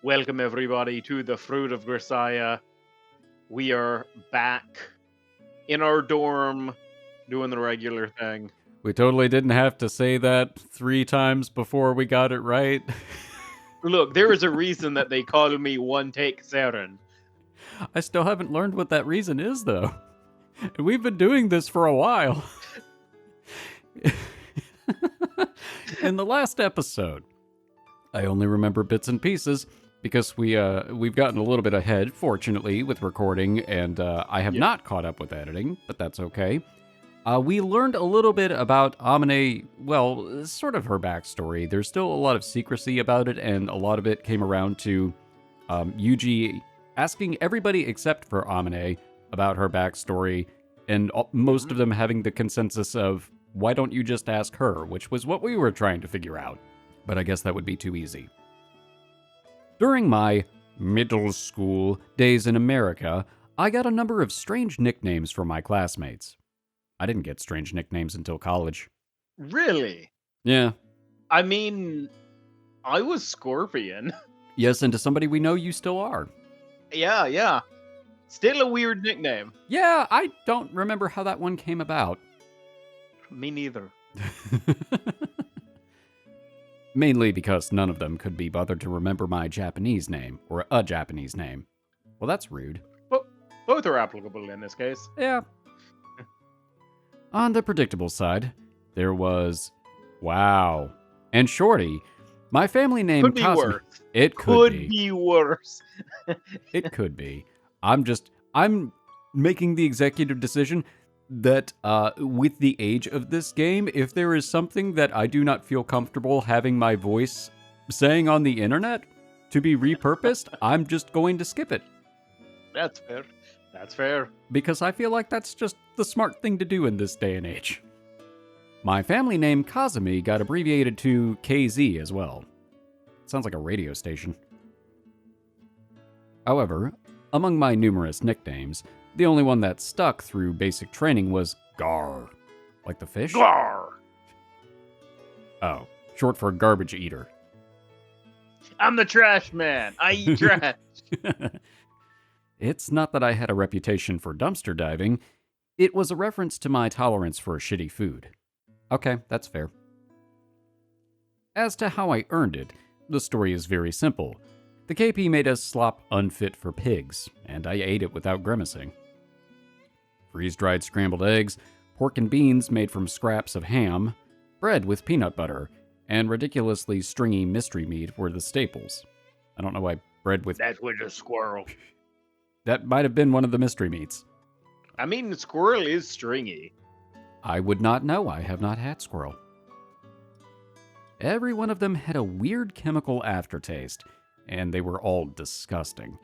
Welcome everybody to the Fruit of Grisaia. We are back in our dorm doing the regular thing. We totally didn't have to say that 3 times before we got it right. Look, there is a reason that they call me One Take Saren. I still haven't learned what that reason is, though. We've been doing this for a while. In the last episode, I only remember bits and pieces because we've gotten a little bit ahead, fortunately, with recording, and I have not caught up with editing, but that's okay. We learned a little bit about Amane, well, sort of her backstory. There's still a lot of secrecy about it, and a lot of it came around to Yuuji asking everybody except for Amane about her backstory, and most of them having the consensus of, why don't you just ask her, which was what we were trying to figure out. But I guess that would be too easy. During my middle school days in America, I got a number of strange nicknames from my classmates. I didn't get strange nicknames until college. Really? Yeah. I mean, I was Scorpion. Yes, and to somebody we know, you still are. Yeah. Still a weird nickname. Yeah, I don't remember how that one came about. Me neither. Mainly because none of them could be bothered to remember my Japanese name, or a Japanese name. Well, that's rude. Both are applicable in this case. Yeah. On the predictable side, there was Wow and Shorty. My family name Could be worse. It could be worse. It could be. I'm making the executive decision that with the age of this game, if there is something that I do not feel comfortable having my voice saying on the internet to be repurposed, I'm just going to skip it. That's fair. Because I feel like that's just the smart thing to do in this day and age. My family name Kazumi got abbreviated to KZ as well. Sounds like a radio station. However, among my numerous nicknames, the only one that stuck through basic training was Gar. Like the fish? Gar! Oh, short for garbage eater. I'm the trash man. I eat trash. It's not that I had a reputation for dumpster diving. It was a reference to my tolerance for shitty food. Okay, that's fair. As to how I earned it, the story is very simple. The KP made us slop unfit for pigs, and I ate it without grimacing. Freeze-dried scrambled eggs, pork and beans made from scraps of ham, bread with peanut butter, and ridiculously stringy mystery meat were the staples. I don't know why bread with... That's with a squirrel. That might have been one of the mystery meats. I mean, the squirrel is stringy. I would not know. I have not had squirrel. Every one of them had a weird chemical aftertaste, and they were all disgusting.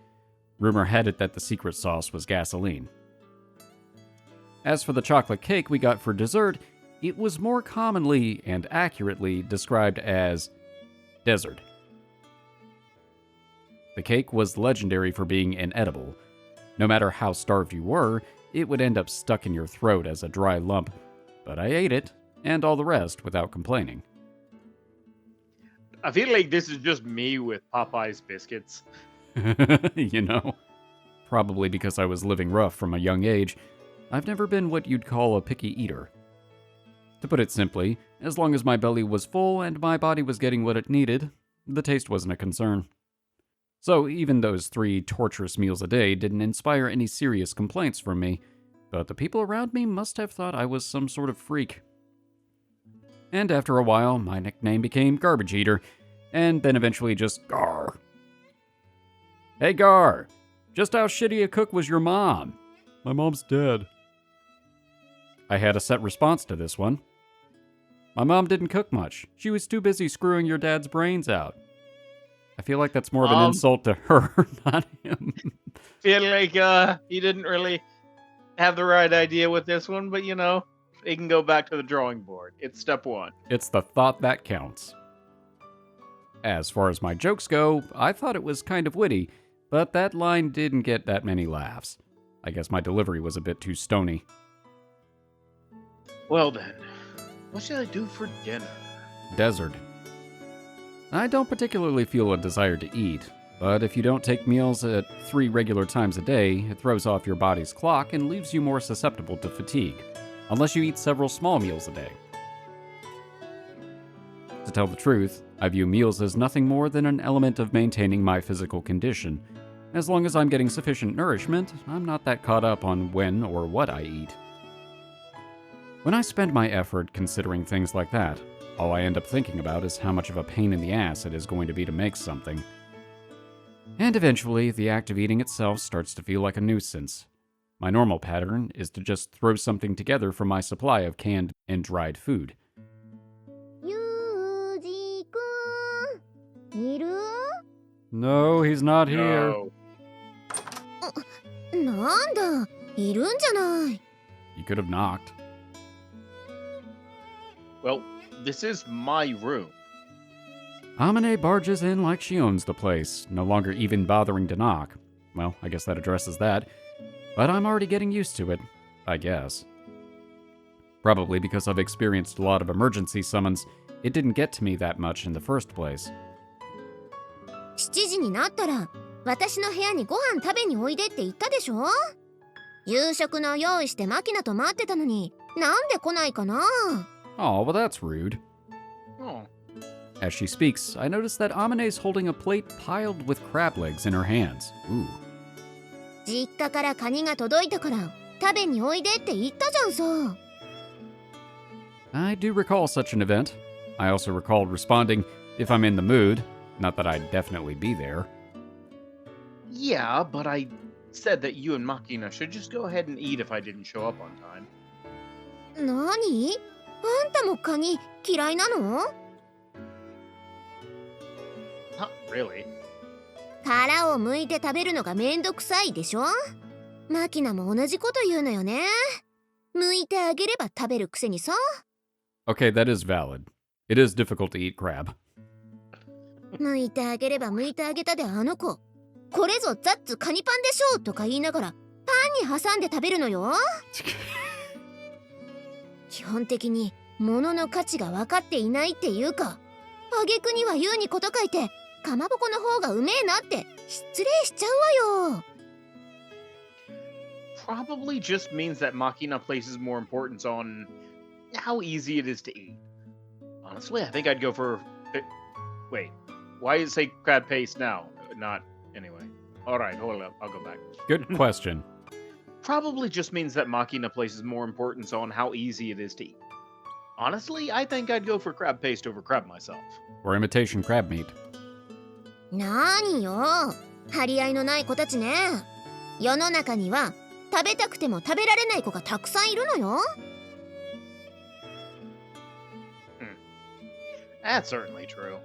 Rumor had it that the secret sauce was gasoline. As for the chocolate cake we got for dessert, it was more commonly and accurately described as desert. The cake was legendary for being inedible. No matter how starved you were, it would end up stuck in your throat as a dry lump, but I ate it, and all the rest without complaining. I feel like this is just me with Popeye's biscuits. You know, probably because I was living rough from a young age, I've never been what you'd call a picky eater. To put it simply, as long as my belly was full and my body was getting what it needed, the taste wasn't a concern. So even those 3 torturous meals a day didn't inspire any serious complaints from me, but the people around me must have thought I was some sort of freak. And after a while, my nickname became Garbage Eater, and then eventually just Gar. Hey Gar, just how shitty a cook was your mom? My mom's dead. I had a set response to this one. My mom didn't cook much. She was too busy screwing your dad's brains out. I feel like that's more of an insult to her, not him. Feel like he didn't really have the right idea with this one, but you know, he can go back to the drawing board. It's step 1. It's the thought that counts. As far as my jokes go, I thought it was kind of witty, but that line didn't get that many laughs. I guess my delivery was a bit too stony. Well then, what should I do for dinner? Desert. I don't particularly feel a desire to eat, But if you don't take meals at 3 regular times a day, it throws off your body's clock and leaves you more susceptible to fatigue, unless you eat several small meals a day. To tell the truth, I view meals as nothing more than an element of maintaining my physical condition. As long as I'm getting sufficient nourishment, I'm not that caught up on when or what I eat. When I spend my effort considering things like that, all I end up thinking about is how much of a pain in the ass it is going to be to make something. And eventually, the act of eating itself starts to feel like a nuisance. My normal pattern is to just throw something together from my supply of canned and dried food. Yuuji-kun, iru? No, he's not here. No. なんだ、いるんじゃない。 He could have knocked. Well, this is my room. Amane barges in like she owns the place, no longer even bothering to knock. Well, I guess that addresses that. But I'm already getting used to it, I guess. Probably because I've experienced a lot of emergency summons, it didn't get to me that much in the first place. 7時になったら私の部屋にご飯食べにおいでって言ったでしょ。夕食の用意してマキナと待ってたのになんで来ないかな。 Oh, well that's rude. Oh. As she speaks, I notice that Amane's holding a plate piled with crab legs in her hands. Ooh. 実家からカニが届いたから食べにおいでって言ったじゃんさ。 I do recall such an event. I also recalled responding, if I'm in the mood, not that I'd definitely be there. Yeah, but I said that you and Makina should just go ahead and eat if I didn't show up on time. 何？あんたもカニ嫌いなの？ Not really. 殻を剥いて食べるのがめんどくさいでしょ。マキナも同じこと言うのよね。剥いてあげれば食べるくせにさ。 Okay, that is valid. It is difficult to eat crab. 剥いてあげれば剥いてあげたであの子。これぞザッツカニパンでしょとか言いながらパンに挟んで食べるのよ。基本的に物の価値が分かっていないっていうか、挙句には言うにこと書いてかまぼこの方がうめえなって失礼しちゃうわよ。 Probably just means that Makina places more importance on how easy it is to eat. Honestly, I think I'd go for... Wait, why does it say crab paste now? Not... Anyway. Alright, hold up. I'll go back. Good question. Probably just means that Makina places more importance on how easy it is to eat. Honestly, I think I'd go for crab paste over crab myself. Or imitation crab meat. なによ、張り合いのない子たちね。世の中には食べたくても食べられない子がたくさんいるのよ。 That's certainly true.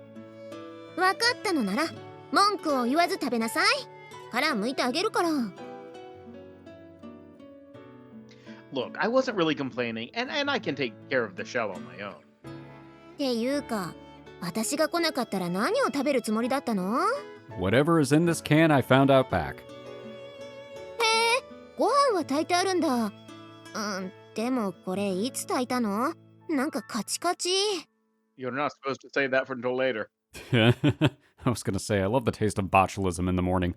分かったのなら文句を言わず食べなさい。殻剥いてあげるから。 Look, I wasn't really complaining, and I can take care of the shell on my own. っていうか、私が来なかったら何を食べるつもりだったの？ Whatever is in this can, I found out back. へえ、ご飯は炊いてあるんだ。でもこれいつ炊いたの？なんかカチカチ。 You're not supposed to say that for until later. I was gonna say, I love the taste of botulism in the morning.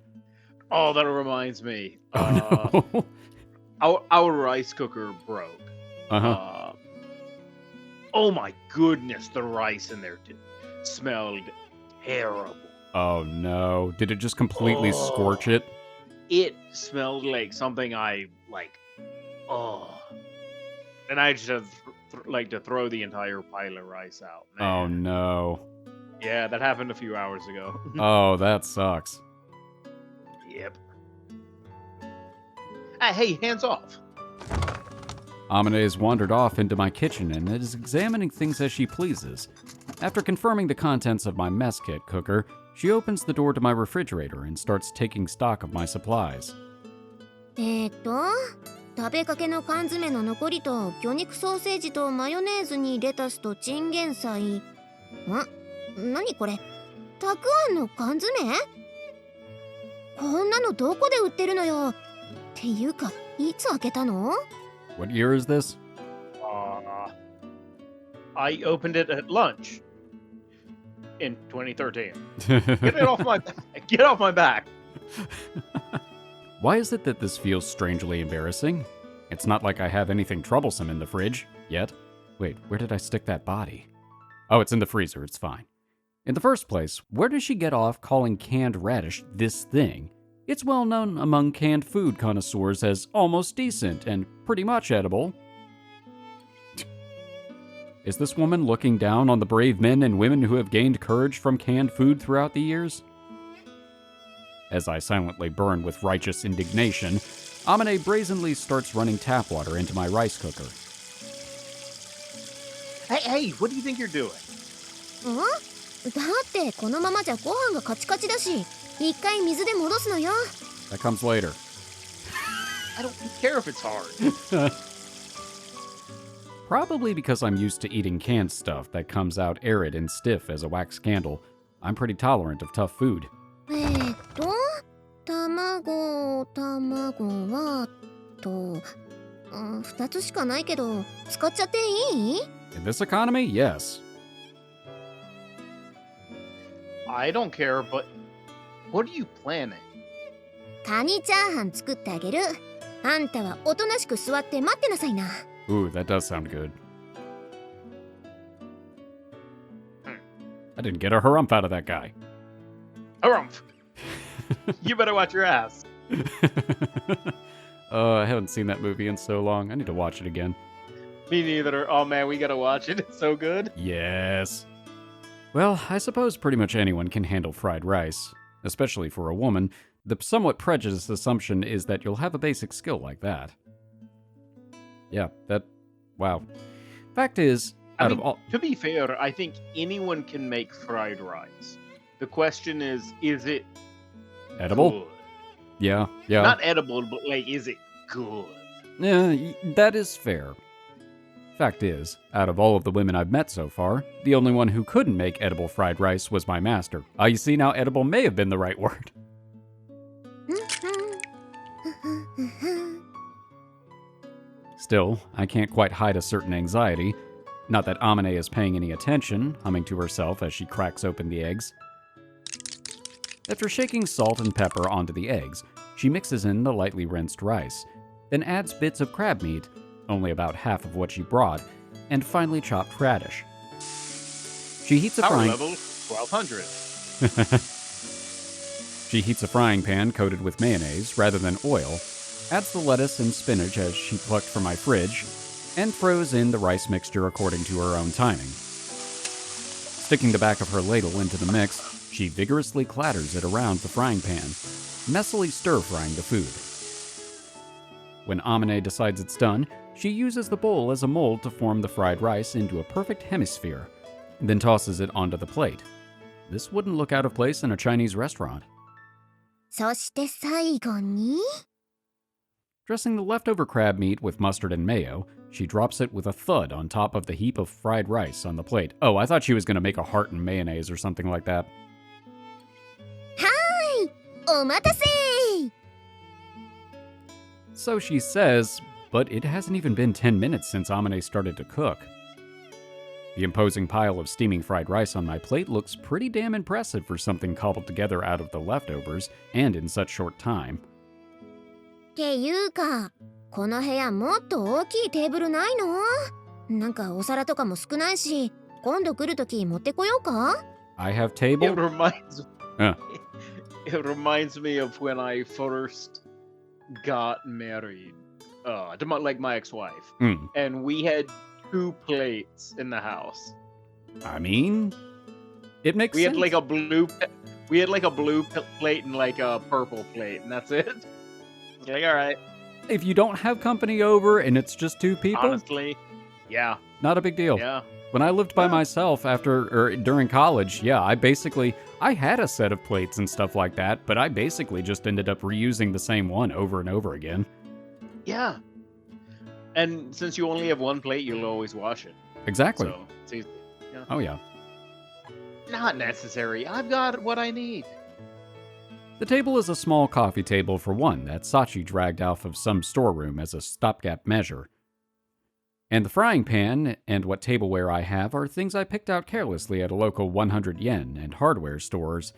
Oh, that reminds me. Oh no. Our rice cooker broke. Uh-huh. Oh my goodness, the rice in there smelled terrible. Oh no. Did it just completely scorch it? It smelled like something I like. Oh. And I just like to throw the entire pile of rice out. Man. Oh no. Yeah, that happened a few hours ago. Oh, that sucks. Yep. Hey, hands off. Amane has wandered off into my kitchen and is examining things as she pleases. After confirming the contents of my mess kit cooker, she opens the door to my refrigerator and starts taking stock of my supplies. 食べかけの缶詰の残りと魚肉ソーセージとマヨネーズにレタスとチンゲン菜。何これ？たくあんの缶詰？こんなのどこで売ってるのよ。っていうか、いつ開けたの？ What year is this? I opened it at lunch. in 2013. Get it off my back. Get off my back. Why is it that this feels strangely embarrassing? It's not like I have anything troublesome in the fridge, yet. Wait, where did I stick that body? Oh, it's in the freezer, it's fine. In the first place, where does she get off calling canned radish this thing? It's well known among canned food connoisseurs as almost decent and pretty much edible. Is this woman looking down on the brave men and women who have gained courage from canned food throughout the years? As I silently burn with righteous indignation, Amane brazenly starts running tap water into my rice cooker. Hey, what do you think you're doing? だってこのままじゃご飯がカチカチだし、一回水で戻すのよ。 That comes later. I don't care if it's hard. Probably because I'm used to eating canned stuff that comes out arid and stiff as a wax candle. I'm pretty tolerant of tough food. 卵は2つしかないけど使っちゃっていい？ In this economy, yes. I don't care, but what are you planning? カニチャーハン作ってあげる。あんたはおとなしく座って待ってなさいな。 Ooh, that does sound good. I didn't get a harumph out of that guy. Harumph! You better watch your ass. I haven't seen that movie in so long. I need to watch it again. Me neither. Oh man, we gotta watch it. It's so good. Yes. Well, I suppose pretty much anyone can handle fried rice, especially for a woman. The somewhat prejudiced assumption is that you'll have a basic skill like that. Yeah, wow. Fact is, to be fair, I think anyone can make fried rice. The question is it edible? Good? Yeah. Not edible, but is it good? Yeah, that is fair. Fact is, out of all of the women I've met so far, the only one who couldn't make edible fried rice was my master. You see, now edible may have been the right word. Still, I can't quite hide a certain anxiety. Not that Amane is paying any attention, humming to herself as she cracks open the eggs. After shaking salt and pepper onto the eggs, she mixes in the lightly rinsed rice, then adds bits of crab meat, only about half of what she brought, and finely chopped radish. She heats a frying... level 1200. She heats a frying pan coated with mayonnaise rather than oil, adds the lettuce and spinach as she plucked from my fridge, and throws in the rice mixture according to her own timing. Sticking the back of her ladle into the mix, she vigorously clatters it around the frying pan, messily stir-frying the food. When Amane decides it's done, she uses the bowl as a mold to form the fried rice into a perfect hemisphere, then tosses it onto the plate. This wouldn't look out of place in a Chinese restaurant. そして最後に Dressing the leftover crab meat with mustard and mayo, she drops it with a thud on top of the heap of fried rice on the plate. Oh, I thought she was going to make a heart and mayonnaise or something like that. お待たせ So she says, but it hasn't even been 10 minutes since Amane started to cook. The imposing pile of steaming fried rice on my plate looks pretty damn impressive for something cobbled together out of the leftovers, and in such short time. っていうか、この部屋もっと大きいテーブルないの？なんかお皿とかも少ないし、今度来るとき持ってこようか？ I have table... It reminds me of when I first got married, to my ex-wife, and we had 2 plates in the house. I mean, it makes sense. We had like a blue plate and like a purple plate, and that's it. Like, all right. If you don't have company over and it's just 2 people, honestly, yeah, not a big deal. Yeah. When I lived by myself during college, yeah, I had a set of plates and stuff like that, but I basically just ended up reusing the same one over and over again. Yeah. And since you only have 1 plate, you'll always wash it. Exactly. So it's easy. Yeah. Oh, yeah. Not necessary. I've got what I need. The table is a small coffee table for one that Sachi dragged off of some storeroom as a stopgap measure. And the frying pan and what tableware I have are things I picked out carelessly at a local 100 yen and hardware stores.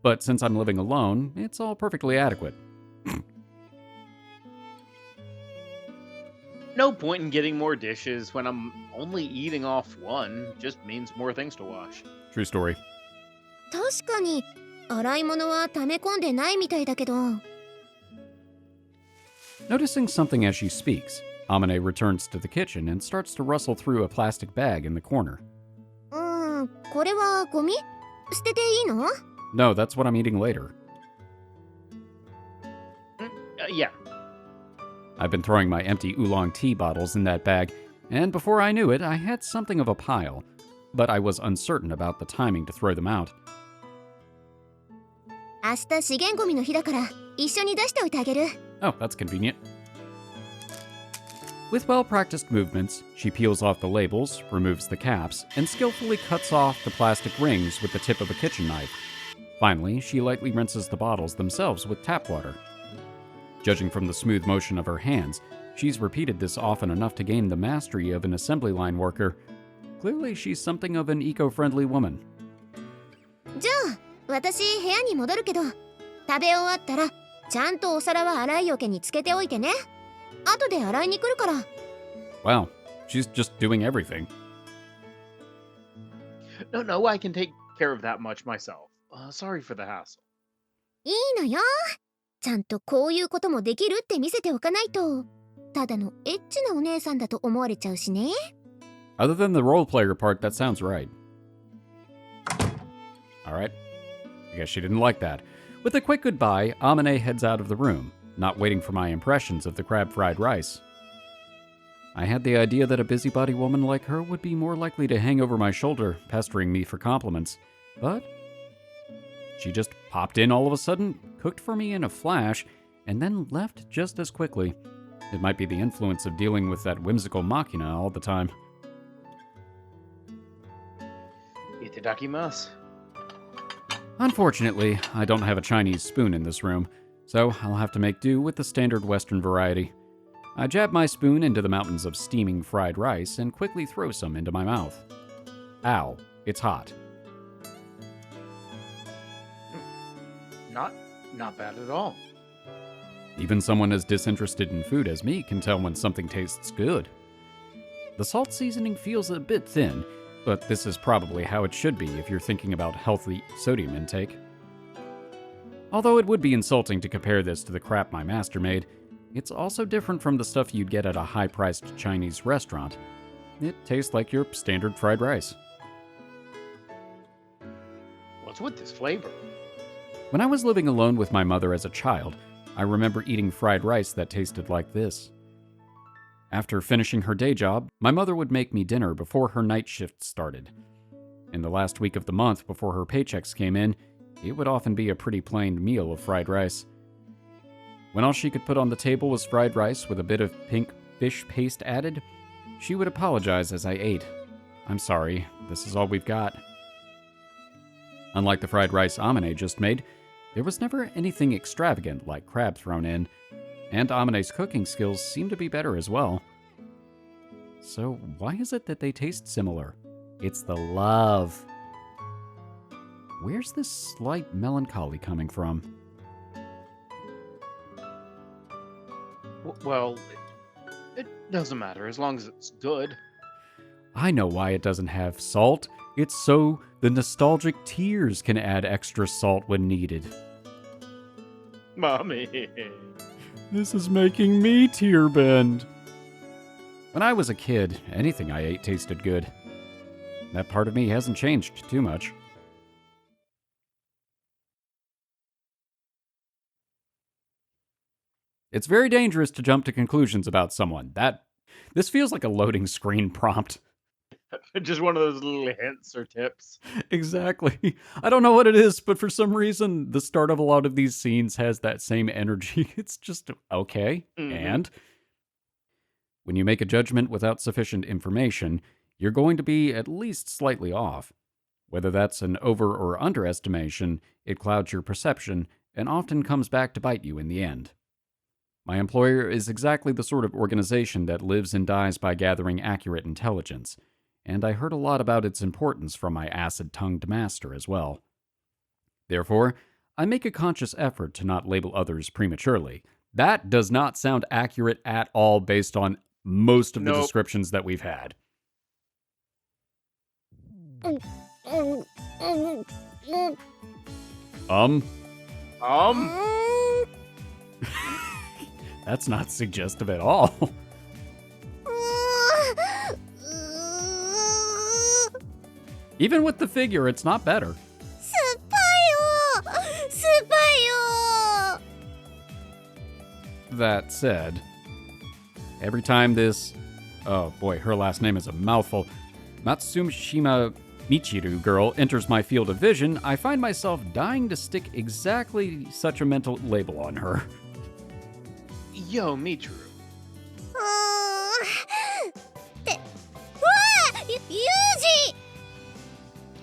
But since I'm living alone, it's all perfectly adequate. No point in getting more dishes when I'm only eating off one. Just means more things to wash. True story. 確かに洗い物は溜め込んでないみたいだけど。Noticing something as she speaks, Amane returns to the kitchen and starts to rustle through a plastic bag in the corner. これはゴミ？捨てていいの？ No, that's what I'm eating later. Yeah. I've been throwing my empty oolong tea bottles in that bag, and before I knew it, I had something of a pile. But I was uncertain about the timing to throw them out. 明日資源ゴミの日だから一緒に出しておいてあげる。 Oh, that's convenient. With well-practiced movements, she peels off the labels, removes the caps, and skillfully cuts off the plastic rings with the tip of a kitchen knife. Finally, she lightly rinses the bottles themselves with tap water. Judging from the smooth motion of her hands, she's repeated this often enough to gain the mastery of an assembly line worker. Clearly, she's something of an eco-friendly woman. じゃあ私部屋に戻るけど、食べ終わったらちゃんとお皿は洗い桶につけておいてね。後で洗いに来るから。 Wow, she's just doing everything. No, I can take care of that much myself. Sorry for the hassle. いいのよ。ちゃんとこういうこともできるって見せておかないと、ただのエッチなお姉さんだと思われちゃうしね。 Other than the role player part, that sounds right. Alright. I guess she didn't like that. With a quick goodbye, Amane heads out of the room, not waiting for my impressions of the crab fried rice. I had the idea that a busybody woman like her would be more likely to hang over my shoulder, pestering me for compliments, but she just popped in all of a sudden, cooked for me in a flash, and then left just as quickly. It might be the influence of dealing with that whimsical machina all the time. Itadakimasu. Unfortunately, I don't have a Chinese spoon in this room, so I'll have to make do with the standard Western variety. I jab my spoon into the mountains of steaming fried rice and quickly throw some into my mouth. Ow, it's hot. Not bad at all. Even someone as disinterested in food as me can tell when something tastes good. The salt seasoning feels a bit thin, but this is probably how it should be if you're thinking about healthy sodium intake. Although it would be insulting to compare this to the crap my master made, it's also different from the stuff you'd get at a high-priced Chinese restaurant. It tastes like your standard fried rice. What's with this flavor? When I was living alone with my mother as a child, I remember eating fried rice that tasted like this. After finishing her day job, my mother would make me dinner before her night shift started. In the last week of the month before her paychecks came in, it would often be a pretty plain meal of fried rice. When all she could put on the table was fried rice with a bit of pink fish paste added, she would apologize as I ate. "I'm sorry, this is all we've got." Unlike the fried rice Amane just made, there was never anything extravagant like crab thrown in, and Amane's cooking skills seem to be better as well. So why is it that they taste similar? It's the love. Where's this slight melancholy coming from? Well, it doesn't matter as long as it's good. I know why it doesn't have salt. It's so the nostalgic tears can add extra salt when needed. Mommy. This is making me tear bend. When I was a kid, anything I ate tasted good. That part of me hasn't changed too much. It's very dangerous to jump to conclusions about someone. This feels like a loading screen prompt. Just one of those little hints or tips. Exactly. I don't know what it is, but for some reason, the start of a lot of these scenes has that same energy. It's just, okay, and? When you make a judgment without sufficient information, you're going to be at least slightly off. Whether that's an over- or underestimation, it clouds your perception and often comes back to bite you in the end. My employer is exactly the sort of organization that lives and dies by gathering accurate intelligence, and I heard a lot about its importance from my acid-tongued master as well. Therefore, I make a conscious effort to not label others prematurely. That does not sound accurate at all based on most of the Nope. descriptions that we've had. That's not suggestive at all. Even with the figure, it's not better. That said, every time this, oh boy, her last name is a mouthful, Matsushima Michiru girl enters my field of vision, I find myself dying to stick exactly such a mental label on her. Yo, Michiru. Yuuji!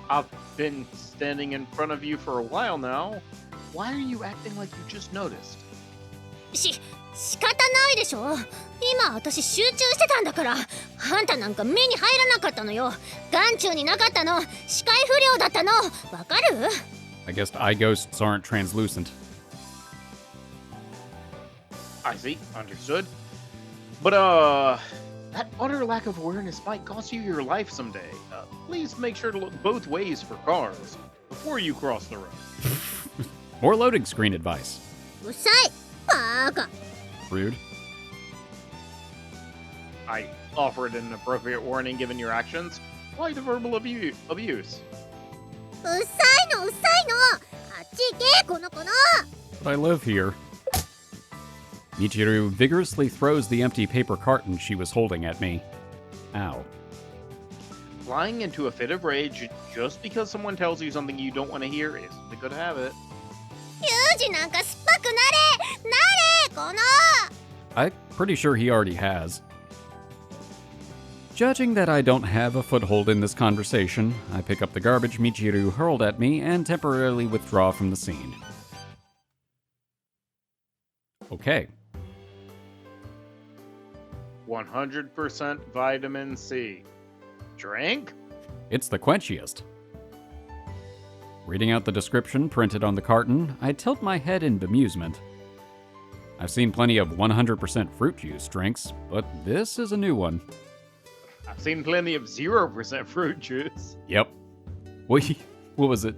I've been standing in front of you for a while now. Why are you acting like you just noticed? 仕方ないでしょ。今私集中してたんだから。あんたなんか目に入らなかったのよ。眼中になかったの。視界不良だったの。わかる？ I guess eye ghosts aren't translucent. I see. Understood. But, that utter lack of awareness might cost you your life someday. Please make sure to look both ways for cars before you cross the road. More loading screen advice. うるさい。バカ。 Rude. I offered an appropriate warning given your actions. Why the verbal abuse? うっさいのうっさいの。あっち行けこの子の。 But I live here. Michiru vigorously throws the empty paper carton she was holding at me. Ow. Flying into a fit of rage just because someone tells you something you don't want to hear isn't a good habit. ユージなんか酸っぱくなれこの。 I'm pretty sure he already has. Judging that I don't have a foothold in this conversation, I pick up the garbage Michiru hurled at me and temporarily withdraw from the scene. Okay. 100% vitamin C. Drink? It's the quenchiest. Reading out the description printed on the carton, I tilt my head in bemusement. I've seen plenty of 100% fruit juice drinks, but this is a new one. I've seen plenty of 0% fruit juice. Yep. What was it?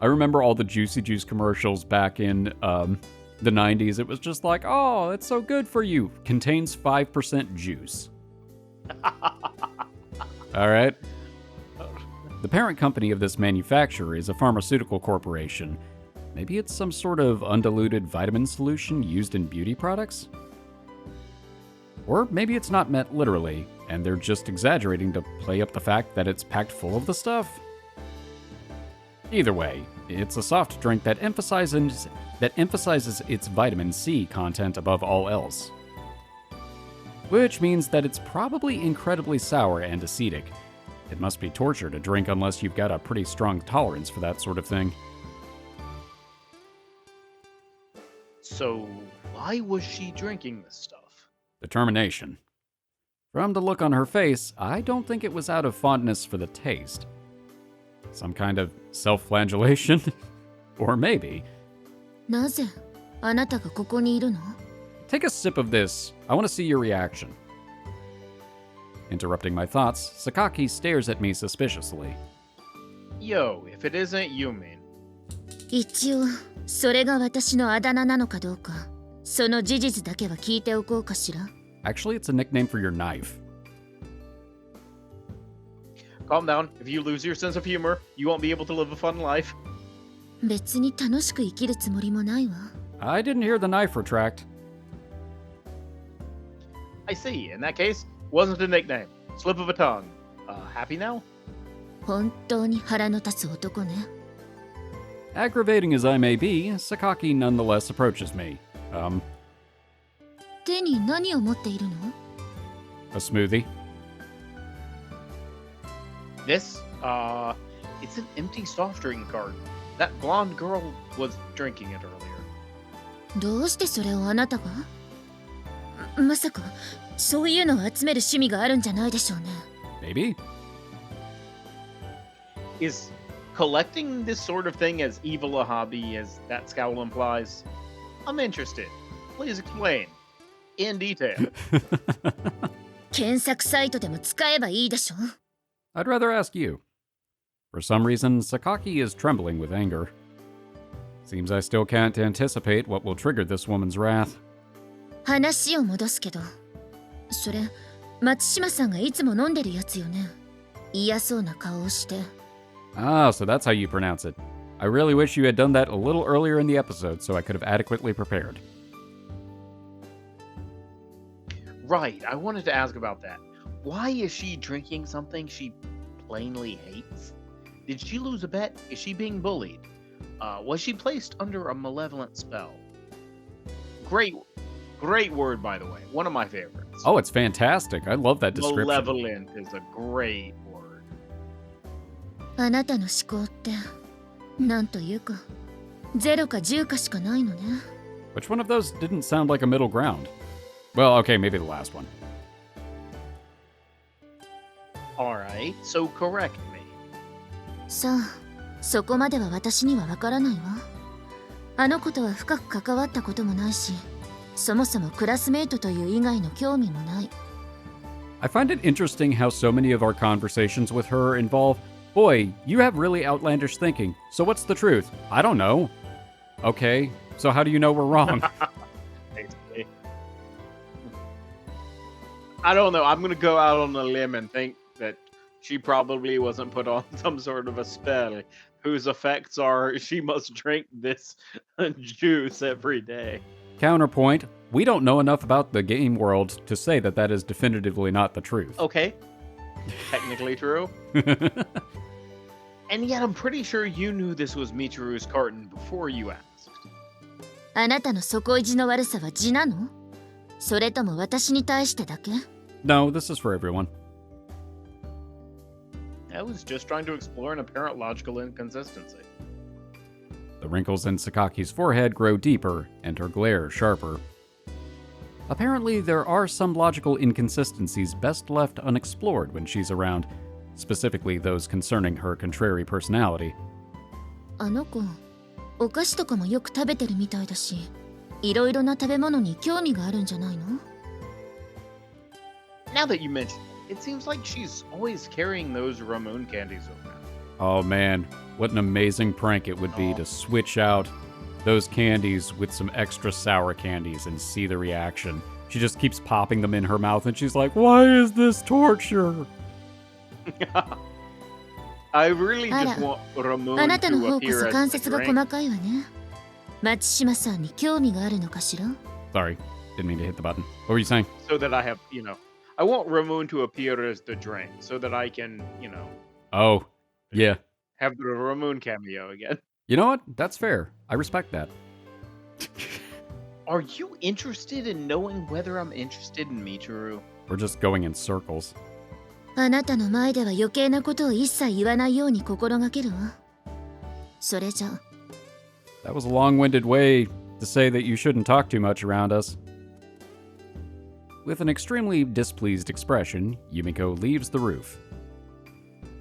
I remember all the Juicy Juice commercials back in the 90s. It was just like, oh, it's so good for you. Contains 5% juice. All right. The parent company of this manufacturer is a pharmaceutical corporation. Maybe it's some sort of undiluted vitamin solution used in beauty products? Or maybe it's not meant literally, and they're just exaggerating to play up the fact that it's packed full of the stuff. Either way, it's a soft drink that emphasizes its vitamin C content above all else. Which means that it's probably incredibly sour and acidic. It must be torture to drink unless you've got a pretty strong tolerance for that sort of thing. So, why was she drinking this stuff? Determination. From the look on her face, I don't think it was out of fondness for the taste. Some kind of self-flagellation? Or maybe. なぜあなたがここにいるの？ Take a sip of this. I want to see your reaction. Interrupting my thoughts, Sakaki stares at me suspiciously. Yo, if it isn't Yumin. 一応それが私のあだ名なのかどうかその事実だけは聞いておこうかしら。 Actually, it's a nickname for your knife. Calm down. If you lose your sense of humor, you won't be able to live a fun life. 別に楽しく生きるつもりもないわ。 I didn't hear the knife retract. I see. In that case, wasn't a nickname. Slip of a tongue. Happy now? 本当に腹の立つ男ね。 Aggravating as I may be, Sakaki nonetheless approaches me. 手に何を持っているの？ A smoothie. This, it's an empty soft drink carton. That blonde girl was drinking it earlier. どうしてそれをあなたが？まさかそういうのを集める趣味があるんじゃないでしょうね。 Maybe? Is collecting this sort of thing as evil a hobby as that scowl implies? I'm interested. Please explain. In detail. 検索サイトでも使えばいいでしょ。 I'd rather ask you. For some reason, Sakaki is trembling with anger. Seems I still can't anticipate what will trigger this woman's wrath. 話を戻すけど、それ松島さんがいつも飲んでるやつよね。嫌そうな顔をして。 Ah, so that's how you pronounce it. I really wish you had done that a little earlier in the episode so I could have adequately prepared. Right, I wanted to ask about that. Why is she drinking something she plainly hates? Did she lose a bet? Is she being bullied? Was she placed under a malevolent spell? Great word, by the way. One of my favorites. Oh, it's fantastic. I love that description. Malevolent is a great word. あなたの思考ってなんというか0か10かしかないのね。 Which one of those didn't sound like a middle ground? Well, okay, maybe the last one. Alright, so correct me. さあ、そこまでは私にはわからないわ。あの子とは深く関わったこともないし、そもそもクラスメイトという以外の興味もない。 I find it interesting how so many of our conversations with her involve, boy, you have really outlandish thinking, so what's the truth? I don't know. Okay, so how do you know we're wrong? Basically. I don't know. I'm gonna go out on a limb and think that she probably wasn't put on some sort of a spell whose effects are she must drink this juice every day. Counterpoint, we don't know enough about the game world to say that that is definitively not the truth. Okay. Technically true. And yet I'm pretty sure you knew this was Michiru's carton before you asked. あなたの底意地の悪さは字なの？それとも私に対してだけ？ No, this is for everyone. I was just trying to explore an apparent logical inconsistency. The wrinkles in Sakaki's forehead grow deeper and her glare sharper. Apparently, there are some logical inconsistencies best left unexplored when she's around, specifically those concerning her contrary personality. あの子、お菓子とかもよく食べてるみたいだし、いろいろな食べ物に興味があるんじゃないの？ Now that you mention it, it seems like she's always carrying those Ramon candies around. Oh man, what an amazing prank it would be to switch out those candies with some extra sour candies and see the reaction. She just keeps popping them in her mouth and she's like, why is this torture? I really あら、 just want Ramon あなたの to 方こ appear そ as 関 the 節が drink. 細かいわね。松島さんに興味があるのかしら？ Sorry, didn't mean to hit the button. What were you saying? So that I have, I want Ramon to appear as the drink so that I can, Oh, yeah. have the Ramon cameo again. You know what? That's fair. I respect that. Are you interested in knowing whether I'm interested in Michiru? We're just going in circles. あなたの前では余計なことを一切言わないように心がけるわ。それじゃ。 That was a long-winded way to say that you shouldn't talk too much around us. With an extremely displeased expression, Yumiko leaves the roof.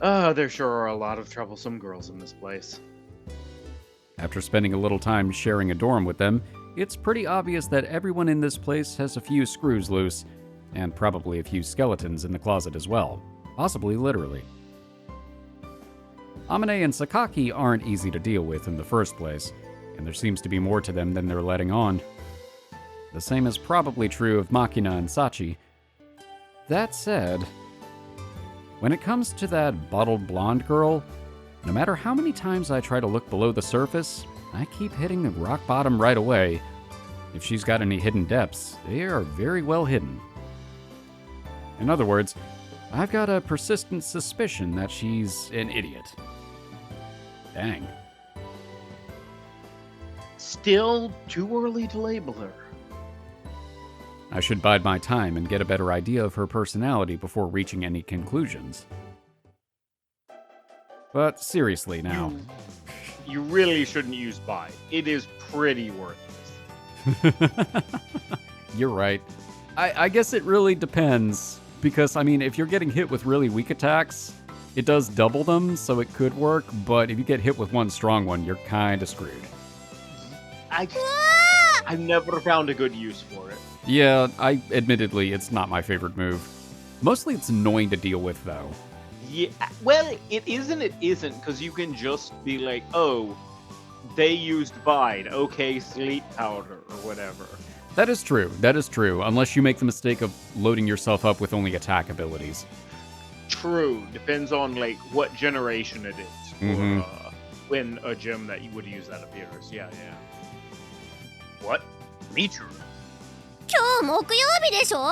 There sure are a lot of troublesome girls in this place. After spending a little time sharing a dorm with them, it's pretty obvious that everyone in this place has a few screws loose, and probably a few skeletons in the closet as well, possibly literally. Amane and Sakaki aren't easy to deal with in the first place, and there seems to be more to them than they're letting on. The same is probably true of Makina and Sachi. That said, when it comes to that bottled blonde girl, no matter how many times I try to look below the surface, I keep hitting the rock bottom right away. If she's got any hidden depths, they are very well hidden. In other words, I've got a persistent suspicion that she's an idiot. Dang. Still too early to label her. I should bide my time and get a better idea of her personality before reaching any conclusions. But seriously now. You really shouldn't use bide. It is pretty worthless. You're right. I guess it really depends. Because, I mean, if you're getting hit with really weak attacks, it does double them, so it could work. But if you get hit with one strong one, you're kind of screwed. I've never found a good use for it. Yeah, admittedly, it's not my favorite move. Mostly it's annoying to deal with, though. Yeah, well, it isn't, because you can just be like, oh, they used Bide, okay, sleep powder, or whatever. That is true, unless you make the mistake of loading yourself up with only attack abilities. True, depends on, like, what generation it is, Mhm. or when a gem that you would use that appears, yeah. What? Michiru? 今日木曜日でしょ。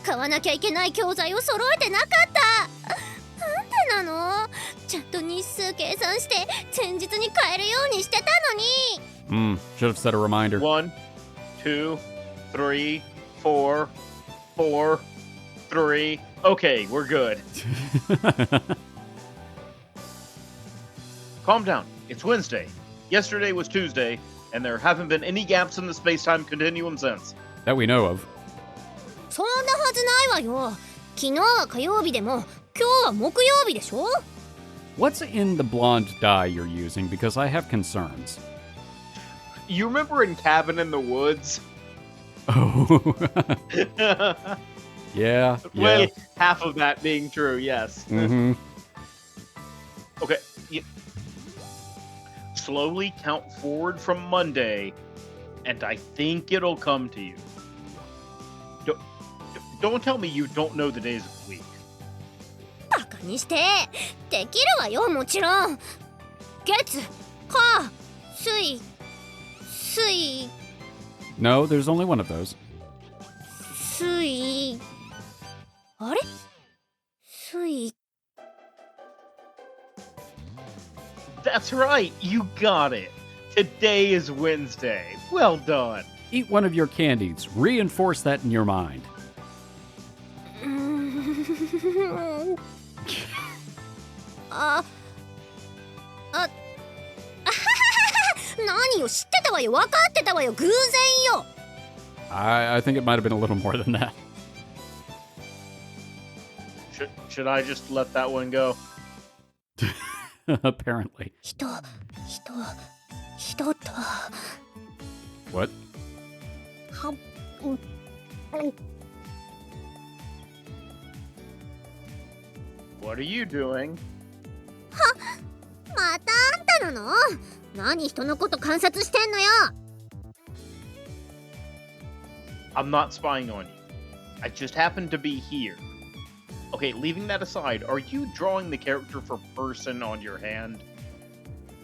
買わなきゃいけない教材を揃えてなかった。なんでなの。ちゃんと日数計算して前日に買えるようにしてたのに。Should have set a reminder. 1, 2, 3, 4, 4, 3. Okay, we're good. Calm down. It's Wednesday. Yesterday was Tuesday, and there haven't been any gaps in the space-time continuum since. That we know of. そんなはずないわよ。昨日は火曜日でも今日は木曜日でしょ。 What's in the blonde dye you're using? Because I have concerns. You remember in Cabin in the Woods? Oh. Yeah. Well, half of that being true, yes. Mm-hmm. Okay. Slowly count forward from Monday, and I think it'll come to you. Don't tell me you don't know the days of the week. バカにしてできるわよもちろん。月、火、水、水、 No, there's only one of those. 水。あれ？水。 That's right, you got it. Today is Wednesday. Well done. Eat one of your candies. Reinforce that in your mind. 何よ知ってたわよ分かってたわよ偶然よ。 I think it might have been a little more than that. Should I just let that one go? Apparently. 人と What? はん What are you doing? またあんたなの？何人のこと観察してんのよ。 I'm not spying on you. I just happened to be here. Okay, leaving that aside, are you drawing the character for person on your hand?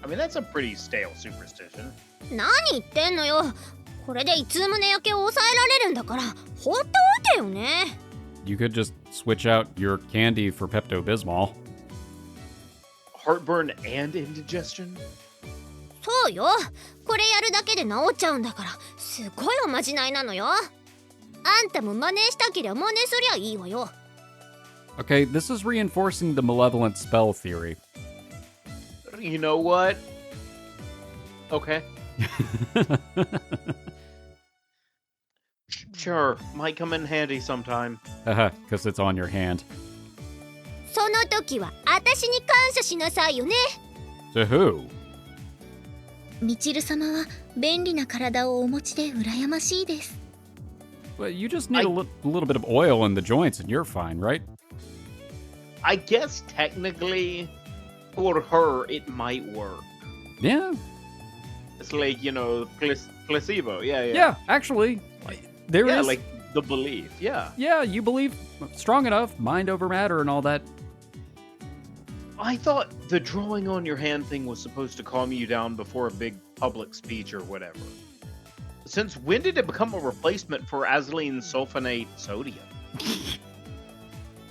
I mean, that's a pretty stale superstition. 何言ってんのよ。これでいつ胸焼けを抑えられるんだから放っておいてよね。 You could just switch out your candy for Pepto-Bismol. Heartburn and indigestion? そうよ。これやるだけで治っちゃうんだからすごいおまじないなのよ。あんたも真似したけりゃ真似すりゃいいわよ。 Okay, this is reinforcing the malevolent spell theory. You know what? Okay. Sure, might come in handy sometime. Haha, because it's on your hand. その時は私に感謝しなさいよね。 To who? みちる様は便利な体をお持ちで羨ましいです。 Well, you just need a little bit of oil in the joints and you're fine, right? I guess technically, for her, it might work. Yeah. It's like, you know, placebo. Yeah. Yeah, actually, there is... Yeah, like the belief. Yeah. Yeah, you believe strong enough, mind over matter and all that. I thought the drawing on your hand thing was supposed to calm you down before a big public speech or whatever. Since when did it become a replacement for azylene sulfonate sodium?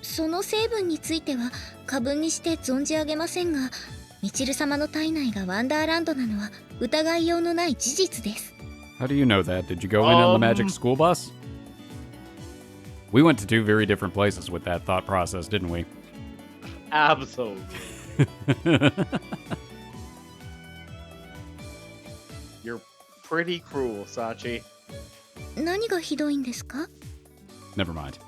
その成分については過分にして存じ上げませんが、みちる様の体内がワンダーランドなのは疑いようのない事実です。 How do you know that? Did you go in on the magic school bus? We went to two very different places with that thought process, didn't we? Absolutely. You're pretty cruel, Sachi. 何がひどいんですか？ never mind.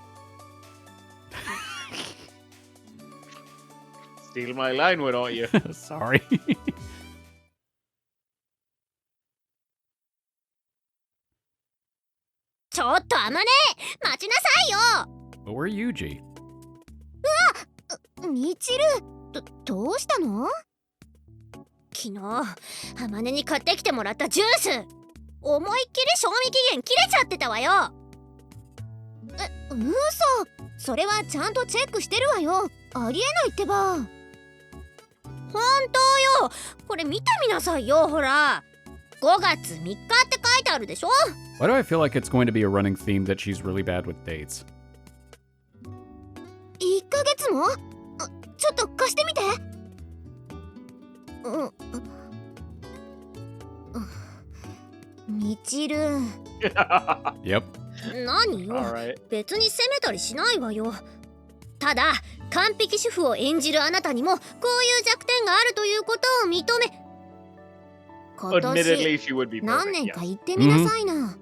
Steal my line, why don't you? Sorry. ちょっとあまね、待ちなさいよ。 But we're Yuuji. みちる、どうしたの？昨日あまねに買ってきてもらったジュース、思いっきり賞味期限切れちゃってたわよ。嘘。それはちゃんとチェックしてるわよ。ありえないってば。本当よ。これ見てみなさいよ、ほら。5月3日って書いてあるでしょ。 Why do I feel like it's going to be a running theme that she's really bad with dates? 1ヶ月も？ちょっと貸してみて。みちる。Yep. 何よ。 Alright. 別に責めたりしないわよ。ただ完璧主婦を演じるあなたにもこういう弱点があるということを認め、今 Admittedly, 年 she would be 何 perfect. 年 Yes. か言ってみなさいな。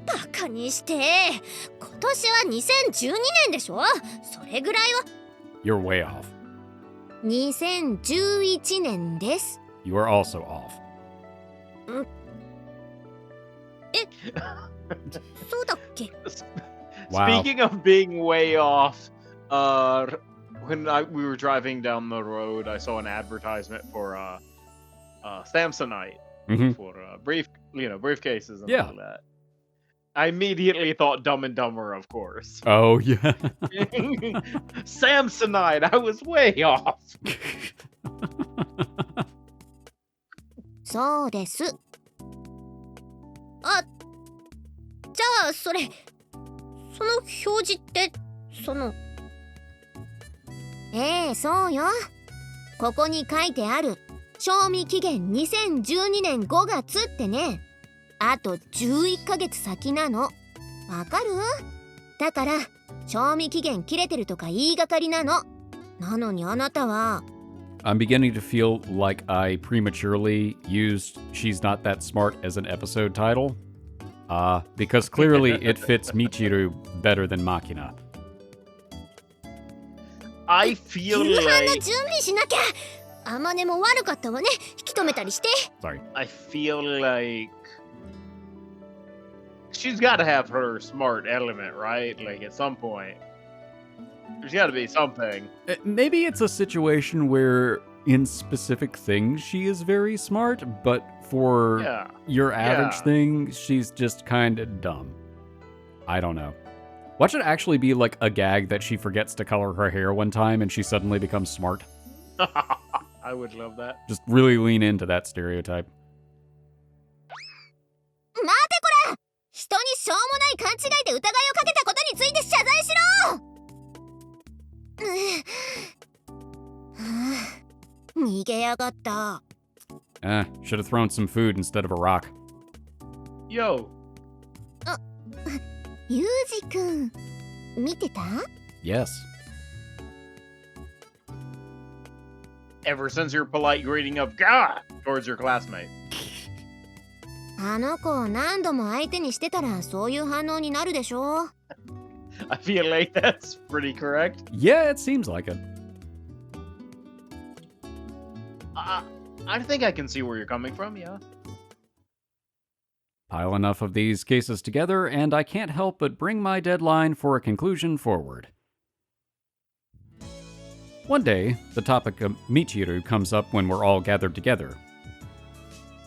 バカにして、今年は2012年でしょ。それぐらいは。 You're way off. 2011年です。 You are also off. そうだっけ？ Wow. Speaking of being way off, when we were driving down the road, I saw an advertisement for Samsonite Mhm. for briefcases and Yeah. all that. I immediately thought Dumb and Dumber, of course. Oh, yeah. Samsonite, I was way off. そうです。あ、じゃあその表示ってそうよ。ここに書いてある賞味期限2012年5月ってね、あと11ヶ月先なの。わかる？だから賞味期限切れてるとか言いがかりなの。なのにあなたは。 I'm beginning to feel like I prematurely used She's Not That Smart as an episode title. Because clearly it fits Michiru better than Makina. I feel 夕飯の like 準備しなきゃ。あまねも悪かったわね。引き止めたりして。 Sorry. I feel like she's got to have her smart element, right? Like at some point, there's got to be something. Maybe it's a situation where in specific things she is very smart, but for Yeah. your average Yeah. thing, she's just kind of dumb. I don't know. Watch it actually be like a gag that she forgets to color her hair one time and she suddenly becomes smart. I would love that. Just really lean into that stereotype. 待てこら！人にしょうもない勘違いで疑いをかけたことについて謝罪しろ！逃げやがった。 Should have thrown some food instead of a rock. Yo, ユージくん、見てた？ Yes. ever since your polite greeting of God towards your classmate. あの子を何度も相手にしてたらそういう反応になるでしょ。 I feel like that's pretty correct. Yeah, it seems like it. I think I can see where you're coming from, yeah. Pile enough of these cases together, and I can't help but bring my deadline for a conclusion forward. One day, the topic of Michiru comes up when we're all gathered together.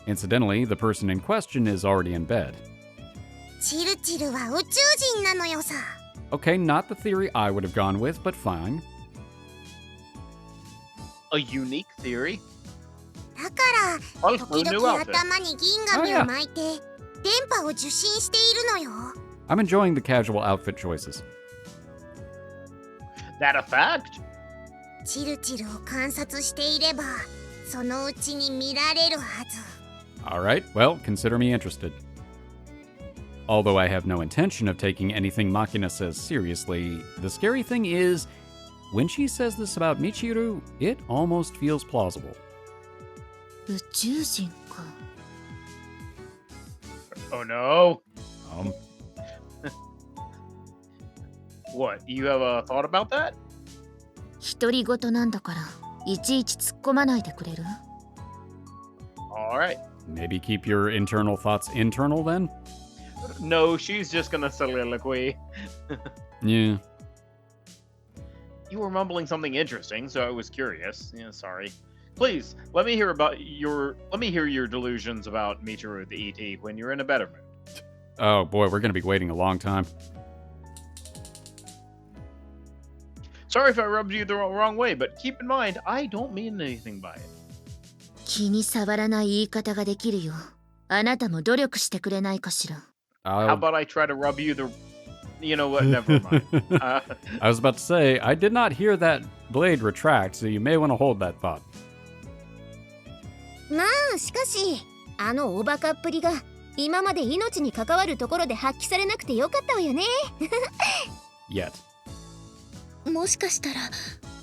Incidentally, the person in question is already in bed. チルチルは宇宙人なのよさ。 Okay, not the theory I would have gone with, but fine. A unique theory. だから Oh, 時 a new 々 outfit. 頭に銀紙を巻いて電波を受信しているのよ。 I'm enjoying the casual outfit choices. That a fact? チルチルを観察していればそのうちに見られるはず。 Alright, well, consider me interested. Although I have no intention of taking anything Makina says seriously, the scary thing is, when she says this about Michiru, it almost feels plausible. 宇宙人か。 Oh no. What? You have a thought about that? 独り言なんだから、いちいち突っ込まないでくれる？ All right. Maybe keep your internal thoughts internal then? No, she's just gonna soliloquy. Yeah. You were mumbling something interesting, so I was curious. Yeah, sorry. Please, let me hear your delusions about Michiru the ET when you're in a better mood. Oh boy, we're gonna be waiting a long time. Sorry if I rubbed you the wrong way, but keep in mind, I don't mean anything by it. 気に障らない言い方ができるよ。あなたも努力してくれないかしら。How about I try to rub you the... You know what, never mind. I was about to say, I did not hear that blade retract, so you may want to hold that thought. まあしかしあのおバカっぷりが今まで命に関わるところで発揮されなくてよかったわよね。Yet. もしかしたら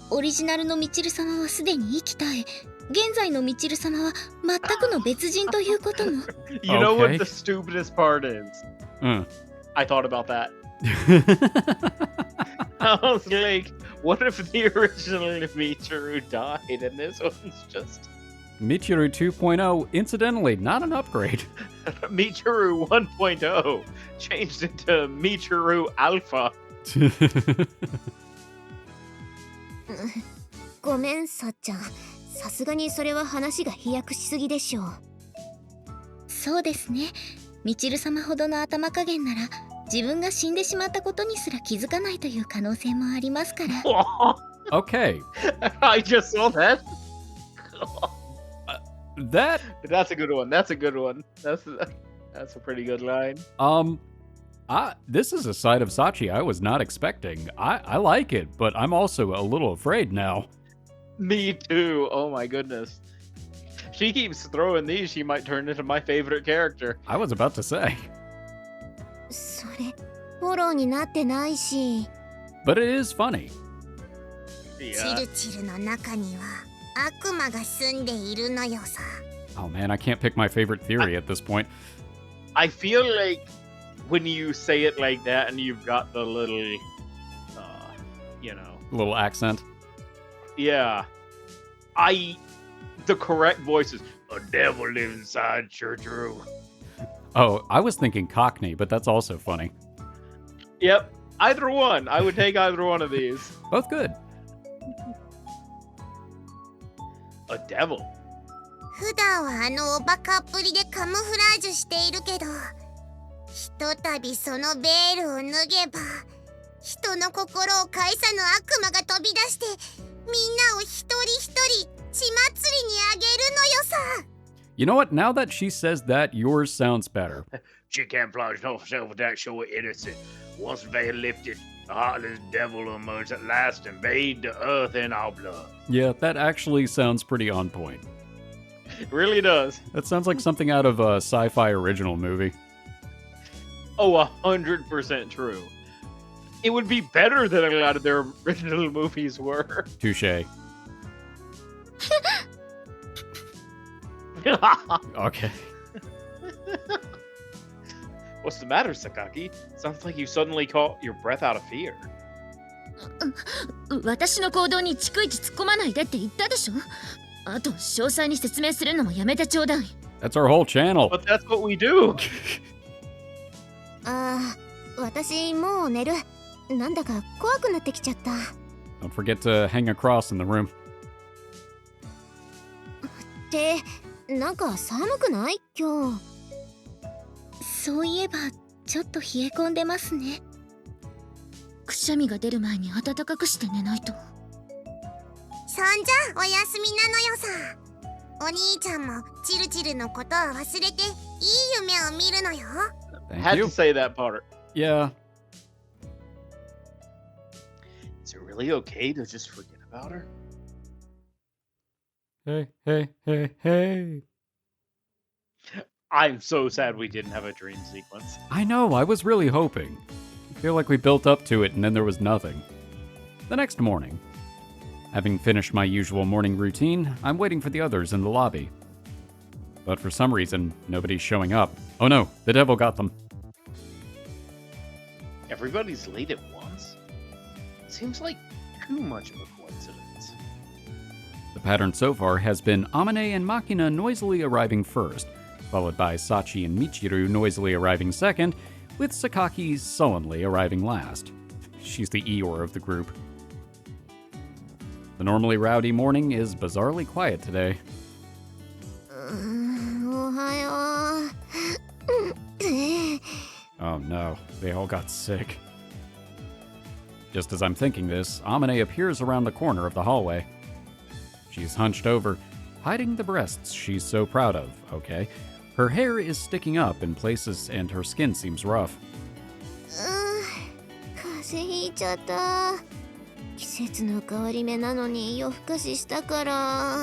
オリジナルのミチル様はすでに生き絶え、現在のミチル様は全くの別人ということも。You know Okay. what the stupidest part is? I thought about that. I was like, what if the original Michiru died and this one's just... Michiru 2.0, incidentally, not an upgrade. Michiru 1.0 changed into Michiru Alpha. ごめんさっちゃん、さすがにそれは話が飛躍しすぎでしょう。そうですね。ミチル様ほどの頭加減なら自分が死んでしまったことにすら気づかないという可能性もありますから。Okay. I just saw that. That's a good one. That's a good one. That's a pretty good line. This is a side of Sachi I was not expecting. I like it, but I'm also a little afraid now. Me too. Oh my goodness. She keeps throwing these. She might turn into my favorite character. I was about to say. それフォローになってないし。But it is funny. チルチルの中には悪魔が住んでいるのよさ。Oh man, I can't pick my favorite theory at this point. I feel like when you say it like that and you've got the little, Little accent. Yeah. The correct voice is, a devil lives inside church room. Oh, I was thinking Cockney, but that's also funny. Yep. Either one. I would take either one of these. Both good. A devil. 普段はあのおバカっぷりでカムフラージュしているけど、ひとたびそのベールを脱げば、人の心を介さぬ悪魔が飛び出して、みんなを一人一人血祭りにあげるのよさ。You know what? Now that she says that, yours sounds better. She camouflaged herself with that show of innocence. Once the veil lifted, the heartless devil emerged at last and bathed the earth in our blood. Yeah, that actually sounds pretty on point. It really does. That sounds like something out of a sci-fi original movie. Oh, 100% true. It would be better than a lot of their original movies were. Touche. Okay. What's the matter, Sakaki? Sounds like you suddenly caught your breath out of fear. 私の行動に逐一突っ込まないでって言ったでしょ。あと詳細に説明するのもやめてちょうだい。That's our whole channel. But that's what we do. ああ、私もう寝る。なんだか怖くなってきちゃった。Don't forget to hang a cross in the room. ってなんか寒くない今日。そういえばちょっと冷え込んでますね。くしゃみが出る前に暖かくして寝ないと。そんじゃおやすみなのよさ。お兄ちゃんもチルチルのことを忘れていい夢を見るのよ。Thank Had you. to say that part. Yeah. Is it really okay to just forget about her? Hey. I'm so sad we didn't have a dream sequence. I know, I was really hoping. I feel like we built up to it and then there was nothing. The next morning. Having finished my usual morning routine, I'm waiting for the others in the lobby. But for some reason, nobody's showing up. Oh no, the devil got them. Everybody's late at once? Seems like too much of a coincidence. The pattern so far has been Amane and Makina noisily arriving first, followed by Sachi and Michiru noisily arriving second, with Sakaki sullenly arriving last. She's the Eeyore of the group. The normally rowdy morning is bizarrely quiet today. おはよう。 Oh no, they all got sick. Just as I'm thinking this, Amane appears around the corner of the hallway. She's hunched over, hiding the breasts she's so proud of, okay? Her hair is sticking up in places and her skin seems rough. 風邪ひいちゃった。季節の変わり目なのに夜更かししたから。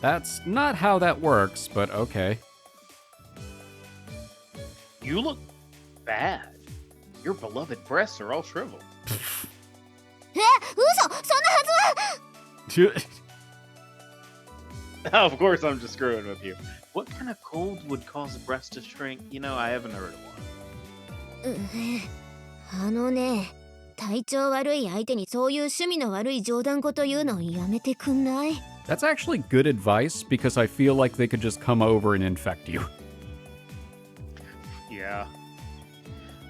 That's not how that works, but okay. You look bad. Your beloved breasts are all shriveled. え、嘘、そんなはずは。 Of course, I'm just screwing with you. What kind of cold would cause a breast to shrink? You know, I haven't heard of one. あのね、体調悪い相手にそういう趣味の悪い冗談事言うのやめてくんない？ That's actually good advice because I feel like they could just come over and infect you. Yeah.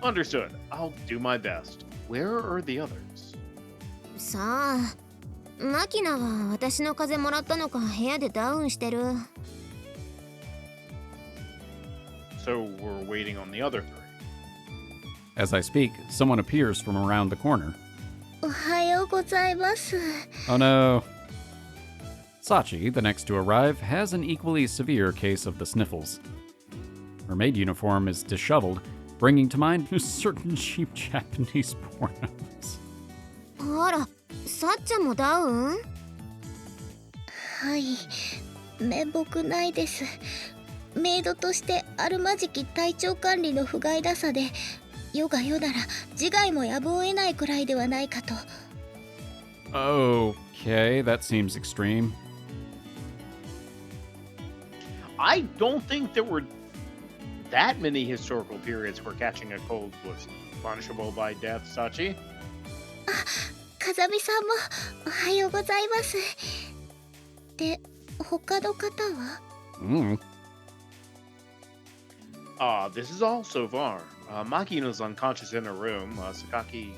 Understood. I'll do my best. Where are the others? さあ、マキナは私の風邪もらったのか部屋でダウンしてる。 So we're waiting on the other three. As I speak, someone appears from around the corner. おはようございます。 Oh no. Sachi, the next to arrive, has an equally severe case of the sniffles. Her maid uniform is disheveled, bringing to mind certain cheap Japanese pornos. あら、さっちゃんもダウン？はい、面目ないです。メイドとしてあるまじき体調管理の不甲斐なさで、世が世なら自害もやむを得ないくらいではないかと。 Okay, that seems extreme. I don't think there were that many historical periods where catching a cold was punishable by death, Sachi. 風見さんもおはようございます。で、他の方は？ This is all so far. Makina's unconscious in her room. Sakaki...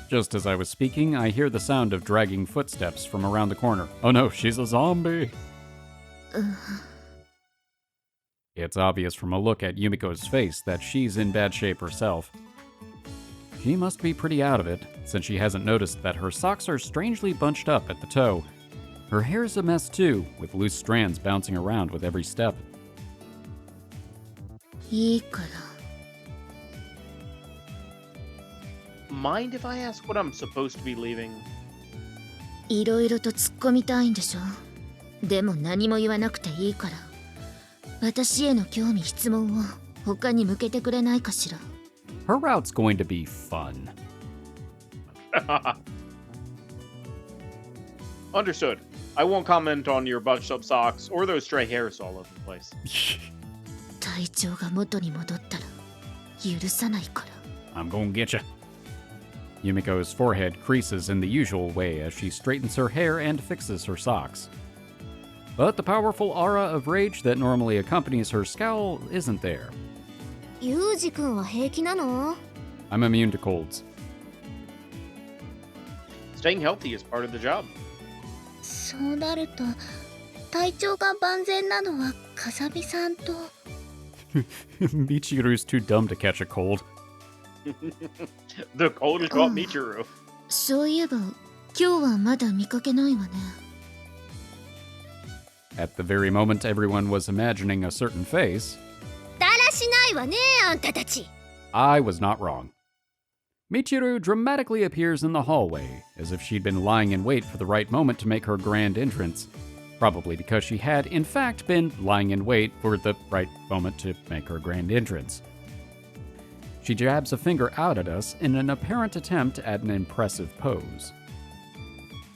Just as I was speaking, I hear the sound of dragging footsteps from around the corner. Oh no, she's a zombie! It's obvious from a look at Yumiko's face that she's in bad shape herself. She must be pretty out of it, since she hasn't noticed that her socks are strangely bunched up at the toe. Her hair's a mess too, with loose strands bouncing around with every step. いいから。 Mind if I ask what I'm supposed to be leaving? いろいろと突っ込みたいんでしょ。でも何も言わなくていいから。私への興味質問を他に向けてくれないかしら。 Her route's going to be fun. Understood. I won't comment on your bunched up socks or those stray hairs all over the place. 体調が元に戻ったら許さないから。 I'm gonna get ya. Yumiko's forehead creases in the usual way as she straightens her hair and fixes her socks. But the powerful aura of rage that normally accompanies her scowl isn't there. ユージ君は平気なの？ I'm immune to colds. Staying healthy is part of the job. そうなると、体調が万全なのは風見さんと。Michiru's too dumb to catch a cold. The cold is called Michiru. そういえば今日はまだ見かけないわね。 At the very moment everyone was imagining a certain face, だらしないわね、あんたたち。 I was not wrong. Michiru dramatically appears in the hallway, as if she'd been lying in wait for the right moment to make her grand entrance. Probably because she had, in fact, been lying in wait for the right moment to make her grand entrance. She jabs a finger out at us in an apparent attempt at an impressive pose.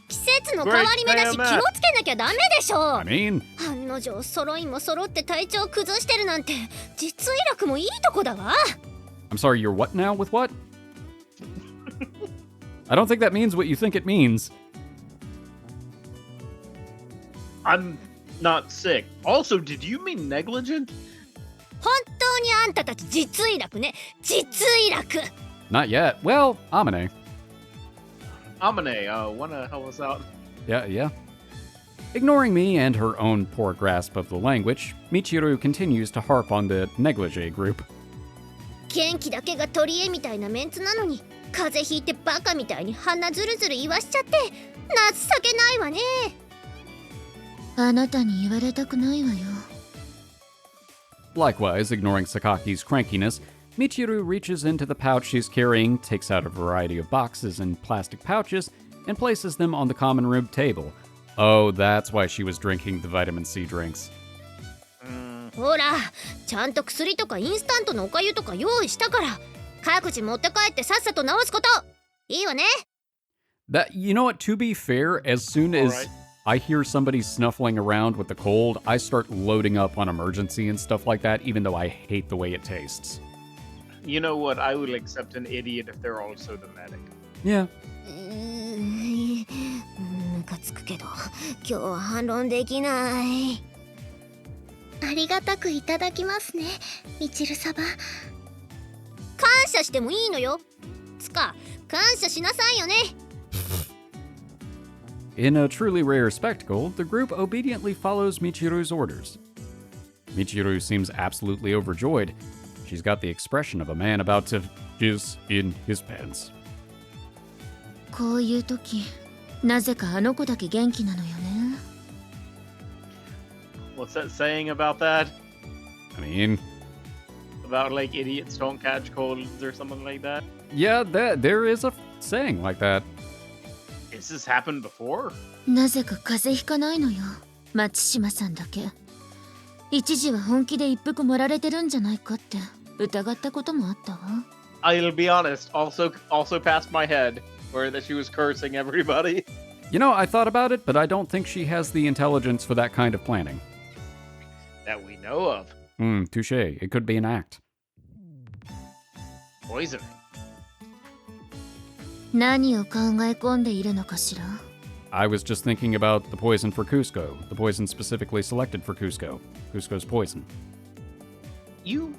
季節の変わり目だし気をつけなきゃダメでしょ。 I mean, 案の定揃いも揃って体調崩してるなんて実医楽もいいとこだわ。 I'm sorry, you're what now with what? I don't think that means what you think it means. I'm not sick. Also, did you mean negligent? 本当にあんたたち実医楽ね。実医楽。 Not yet. Well, Amane. Amane, wanna help us out? Yeah. Ignoring me and her own poor grasp of the language, Michiru continues to harp on the negligee group. 元気だけが取り柄みたいなメンツなのに、風邪ひいてバカみたいに鼻ずるずる言わしちゃって、情けないわね。あなたに言われたくないわよ。Likewise, ignoring Sakaki's crankiness, Michiru reaches into the pouch she's carrying, takes out a variety of boxes and plastic pouches, and places them on the common room table. Oh, that's why she was drinking the vitamin C drinks. ほら、ちゃんと薬とかインスタントのおかゆとか用意したから、各自持って帰ってさっさと治すこと。いいわね。That, you know what, to be fair, as soon as Alright. I hear somebody snuffling around with the cold, I start loading up on emergency and stuff like that, even though I hate the way it tastes. You know what? I would accept an idiot if they're also the medic. Yeah. ムカつくけど、今日は反論できない。ありがたくいただきますね、みちる様。感謝してもいいのよ。つか、感謝しなさいよね。In a truly rare spectacle, the group obediently follows Michiru's orders. Michiru seems absolutely overjoyed. She's got the expression of a man about to jizz in his pants. こういう時、なぜかあの子だけ元気なのよね。What's that saying about that? I mean, About like idiots don't catch colds or something like that? yeah, there is a saying like that. Has this happened before? なぜか風邪ひかないのよ、松島さんだけ。一時は本気で一服盛られてるんじゃないかって疑ったこともあったわ。I'll be honest, also passed my head, or that she was cursing everybody. You know, I thought about it, but I don't think she has the intelligence for that kind of planning. That we know of. Touche. It could be an act. Poisoning. 何を考え込んでいるのかしら。I was just thinking about the poison for Cusco, the poison specifically selected for Cusco. Cusco's poison. You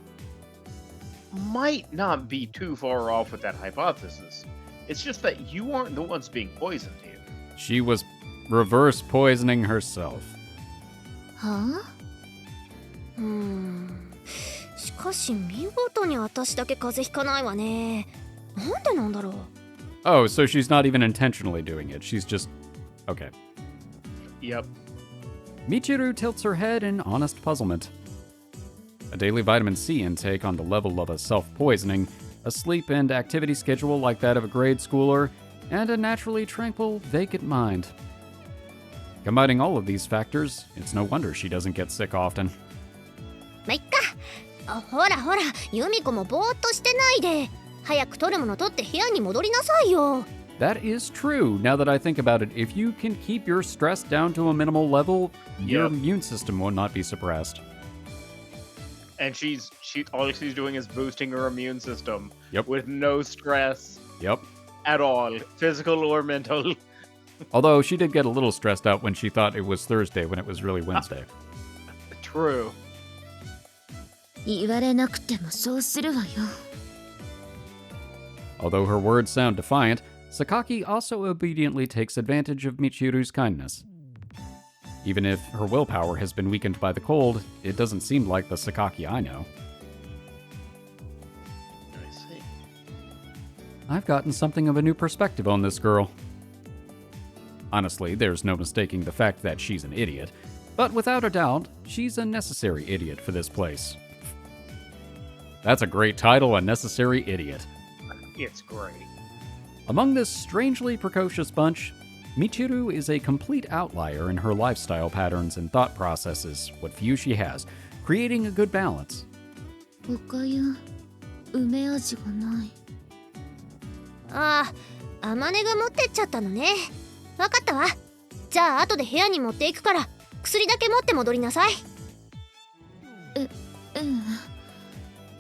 might not be too far off with that hypothesis. It's just that you aren't the ones being poisoned here. She was reverse poisoning herself. はあ？しかし見事に私だけ風邪ひかないわね。なんでなんだろう。Oh, so she's not even intentionally doing it. She's just... Okay. Yep. Michiru tilts her head in honest puzzlement. A daily vitamin C intake on the level of a self-poisoning, a sleep and activity schedule like that of a grade schooler, and a naturally tranquil, vacant mind. Combining all of these factors, it's no wonder she doesn't get sick often. まあ、いっか。ほらほら、ユミコもぼーっとしてないで。早く取るもの取って部屋に戻りなさいよ。That is true. Now that I think about it, if you can keep your stress down to a minimal level, your immune system will not be suppressed. And all she's doing is boosting her immune system. Yep. With no stress. Yep. At all, physical or mental. Although she did get a little stressed out when she thought it was Thursday when it was really Wednesday. True. 言われなくてもそうするわよ。Although her words sound defiant, Sakaki also obediently takes advantage of Michiru's kindness. Even if her willpower has been weakened by the cold, it doesn't seem like the Sakaki I know. I see. I've gotten something of a new perspective on this girl. Honestly, there's no mistaking the fact that she's an idiot, but without a doubt, she's a necessary idiot for this place. That's a great title, a necessary idiot. It's great. Among this strangely precocious bunch, Michiru is a complete outlier in her lifestyle patterns and thought processes, what few she has, creating a good balance. おかゆ、梅味がない。ああ、あまねが持ってっちゃったのね。わかったわ。じゃあ後で部屋に持っていくから、薬だけ持って戻りなさい。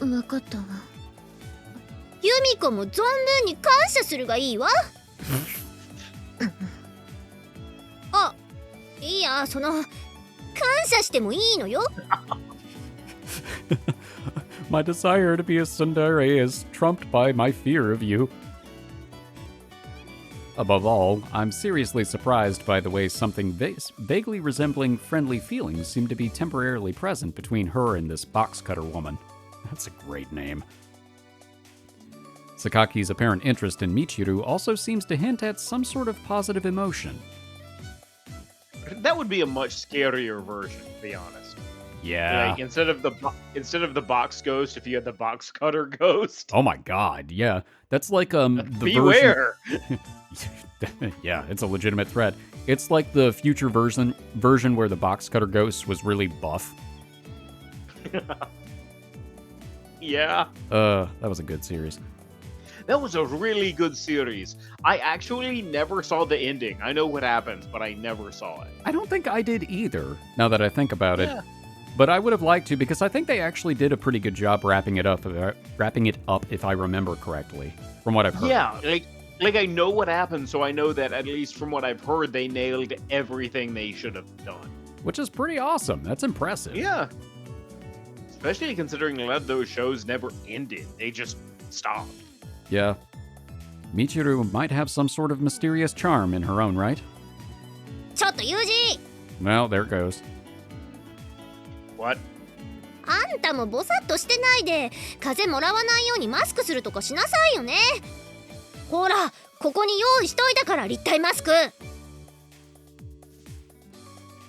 わかったわ。ユミコも存分に感謝するがいいわ。あ、いや、感謝してもいいのよ。My desire to be a tsundere is trumped by my fear of you. Above all, I'm seriously surprised by the way something vaguely resembling friendly feelings seem to be temporarily present between her and this box cutter woman. That's a great name. Sakaki's apparent interest in Michiru also seems to hint at some sort of positive emotion. That would be a much scarier version, to be honest. Yeah. Like, instead of the box ghost, if you had the box cutter ghost. Oh my god, yeah. That's like the Beware. Yeah, it's a legitimate threat. It's like the future version where the box cutter ghost was really buff. Yeah. That was a good series. That was a really good series. I actually never saw the ending. I know what happens, but I never saw it. I don't think I did either, now that I think about Yeah. it. But I would have liked to, because I think they actually did a pretty good job wrapping it up if I remember correctly, from what I've heard. Yeah, like I know what happened, so I know that at least from what I've heard, they nailed everything they should have done. Which is pretty awesome. That's impressive. Yeah. Especially considering a lot of those shows never ended. They just stopped. Yeah. Michiru might have some sort of mysterious charm in her own right. ちょっとユージ、 Well, there it goes. What? あんたもぼさっとしてないで、風もらわないようにマスクするとかしなさいよね。ほら、ここに用意しといたから立体マスク。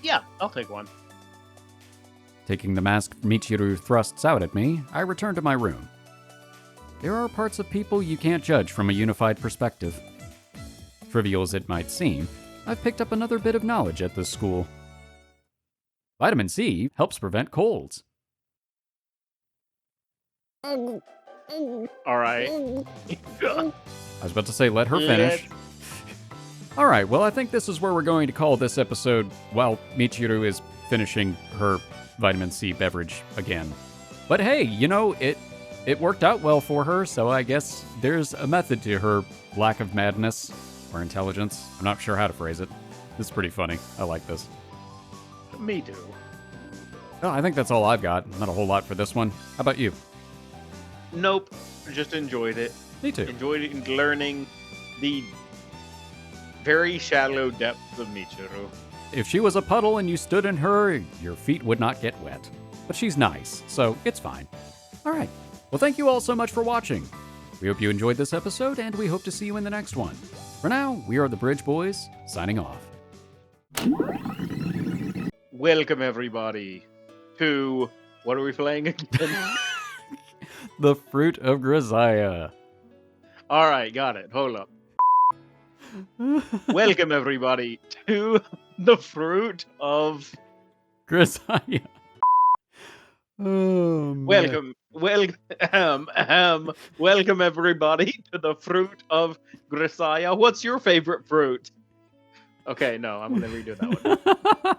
Yeah, I'll take one. Taking the mask Michiru thrusts out at me, I return to my room. There are parts of people you can't judge from a unified perspective. Trivial as it might seem, I've picked up another bit of knowledge at this school. Vitamin C helps prevent colds. All right. I was about to say, let her finish. All right, well, I think this is where we're going to call this episode while Michiru is finishing her vitamin C beverage again. But hey, you know, it worked out well for her, so I guess there's a method to her lack of madness or intelligence. I'm not sure how to phrase it. This is pretty funny. I like this. Me too. Well, I think that's all I've got. Not a whole lot for this one. How about you? Nope. Just enjoyed it. Me too. Enjoyed it and learning the very shallow depths of Michiru. If she was a puddle and you stood in her, your feet would not get wet. But she's nice, so it's fine. All right. Well, thank you all so much for watching. We hope you enjoyed this episode, and we hope to see you in the next one. For now, we are the Bridge Boys, signing off. Welcome, everybody, to... What are we playing again? The Fruit of Grisaia. All right, got it. Hold up. Welcome, everybody, to the Fruit of... Grisaia. Oh, man. Welcome, everybody, to the Fruit of Grisaia. What's your favorite fruit? Okay, no, I'm gonna redo that one.